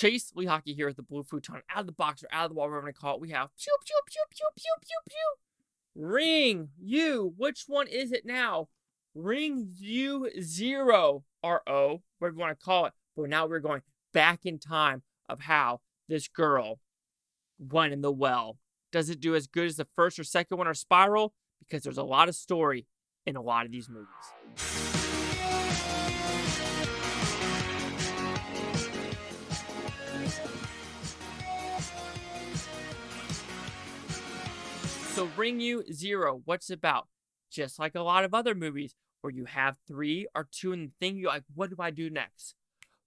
chase Lee Hockey here with the blue futon out of the box or out of the wall, whatever I'm going to call it. We have pew, pew, pew, pew, pew, pew, pew. Ring you. Which one is it now? Ring you 0 RO, whatever you want to call it. But now we're going back in time of how this girl went in the well. Does it do as good as the first or second one or Spiral? Because there's a lot of story in a lot of these movies. So Ring You 0, what's it about? Just like a lot of other movies where you have 3 or 2 and think you're like, what do I do next?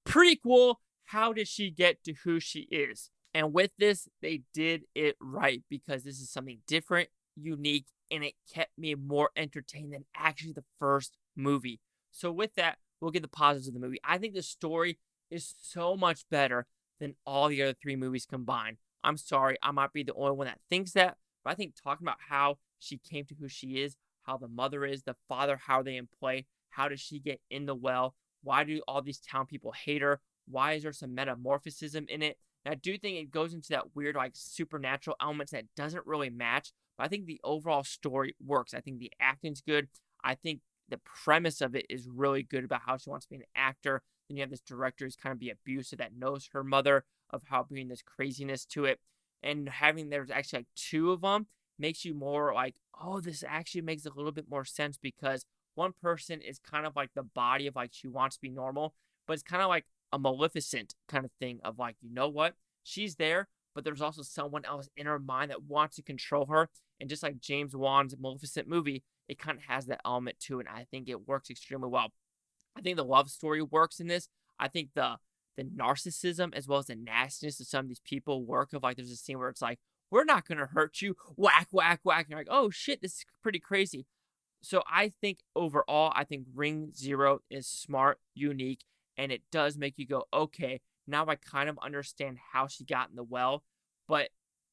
Prequel, how did she get to who she is? And with this, they did it right because this is something different, unique, and it kept me more entertained than actually the first movie. So with that, we'll get the positives of the movie. I think the story is so much better than all the other 3 movies combined. I'm sorry, I might be the only one that thinks that, but I think talking about how she came to who she is, how the mother is, the father, how are they in play, how does she get in the well, why do all these town people hate her, why is there some metamorphism in it? And I do think it goes into that weird, like, supernatural elements that doesn't really match, but I think the overall story works. I think the acting's good. I think the premise of it is really good about how she wants to be an actor. Then you have this director who's kind of be abusive that knows her mother, of how bringing this craziness to it. And having there's actually like 2 of them makes you more like, oh, this actually makes a little bit more sense because one person is kind of like the body of like she wants to be normal, but it's kind of like a Maleficent kind of thing of like, you know what? She's there, but there's also someone else in her mind that wants to control her. And just like James Wan's Maleficent movie, it kind of has that element to it. And I think it works extremely well. I think the love story works in this. I think the narcissism as well as the nastiness of some of these people work of like there's a scene where it's like, we're not going to hurt you. Whack, whack, whack. And you're like, oh shit, this is pretty crazy. So I think overall, I think Ring 0 is smart, unique, and it does make you go, okay, now I kind of understand how she got in the well. But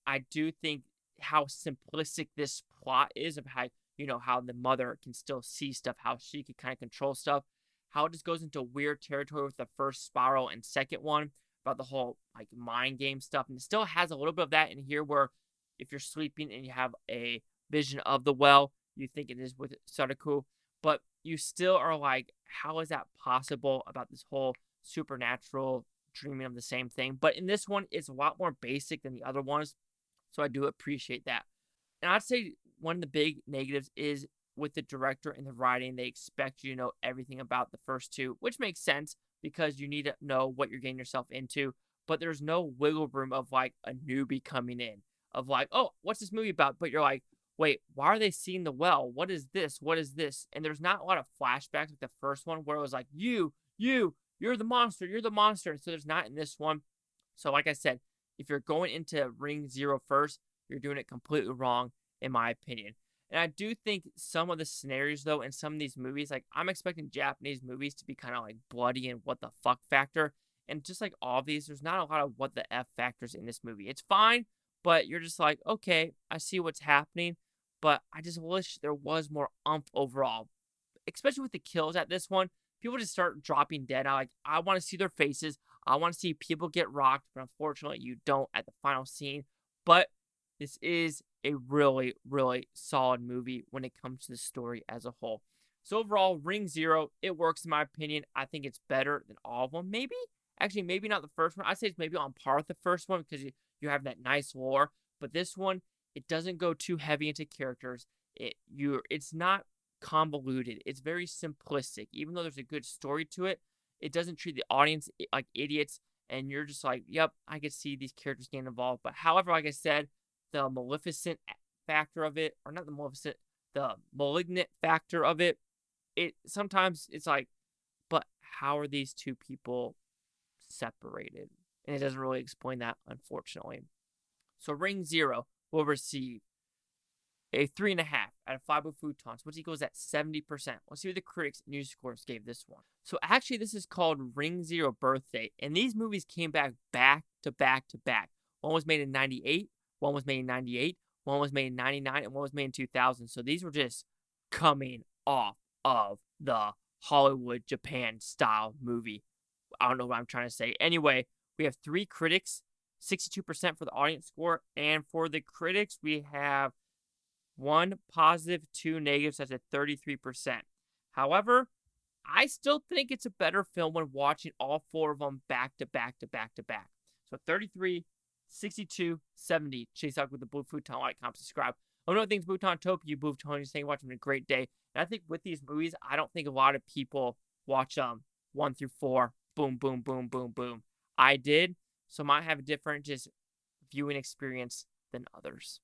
I do think how simplistic this plot is of how, you know, how the mother can still see stuff, how she can kind of control stuff, how it just goes into weird territory with the first Spiral and second one about the whole like mind game stuff. And it still has a little bit of that in here where if you're sleeping and you have a vision of the well, you think it is with Sadako, but you still are like, how is that possible about this whole supernatural dreaming of the same thing? But in this one, it's a lot more basic than the other ones, so I do appreciate that. And I'd say one of the big negatives is with the director and the writing, they expect you to know everything about the first 2, which makes sense because you need to know what you're getting yourself into, but there's no wiggle room of like a newbie coming in, of like, oh, what's this movie about? But you're like, wait, why are they seeing the well? What is this? What is this? And there's not a lot of flashbacks like the first one where it was like, you're the monster, you're the monster. And so there's not in this one. So like I said, if you're going into Ring 0 first, you're doing it completely wrong, in my opinion. And I do think some of the scenarios, though, in some of these movies, like, I'm expecting Japanese movies to be kind of, like, bloody and what the fuck factor. And just like all of these, there's not a lot of what the F factors in this movie. It's fine, but you're just like, okay, I see what's happening, but I just wish there was more oomph overall. Especially with the kills at this one, people just start dropping dead. I want to see their faces. I want to see people get rocked, but unfortunately, you don't at the final scene. But this is a really, really solid movie when it comes to the story as a whole. So overall, Ring 0, it works in my opinion. I think it's better than all of them. Maybe not the first one. I'd say it's maybe on par with the first one because you have that nice lore. But this one, it doesn't go too heavy into characters. It's not convoluted. It's very simplistic. Even though there's a good story to it, it doesn't treat the audience like idiots. And you're just like, yep, I can see these characters getting involved. But however, like I said, the Maleficent factor of it, or not the Maleficent, the malignant factor of it, sometimes it's like, but how are these 2 people separated? And it doesn't really explain that, unfortunately. So Ring 0 will receive a 3.5 out of 5 futons, which equals at 70%. Let's see what the critics' news scores gave this one. So actually, this is called Ring 0 Birthday, and these movies came back to back to back. One was made in 98, one was made in 98, one was made in 99, and one was made in 2000. So these were just coming off of the Hollywood, Japan style movie. I don't know what I'm trying to say. Anyway, We have 3 critics, 62% for the audience score. And for the critics, we have 1 positive, 2 negatives. That's at 33%. However, I still think it's a better film when watching all 4 of them back to back to back to back. So 33, 62, 70. Chase out with the Blue Futon, like, comment, subscribe. Oh no, things Buton Topi, Buton, just saying, watching a great day. And I think with these movies, I don't think a lot of people watch 1 through 4. Boom, boom, boom, boom, boom. I did, so might have a different just viewing experience than others.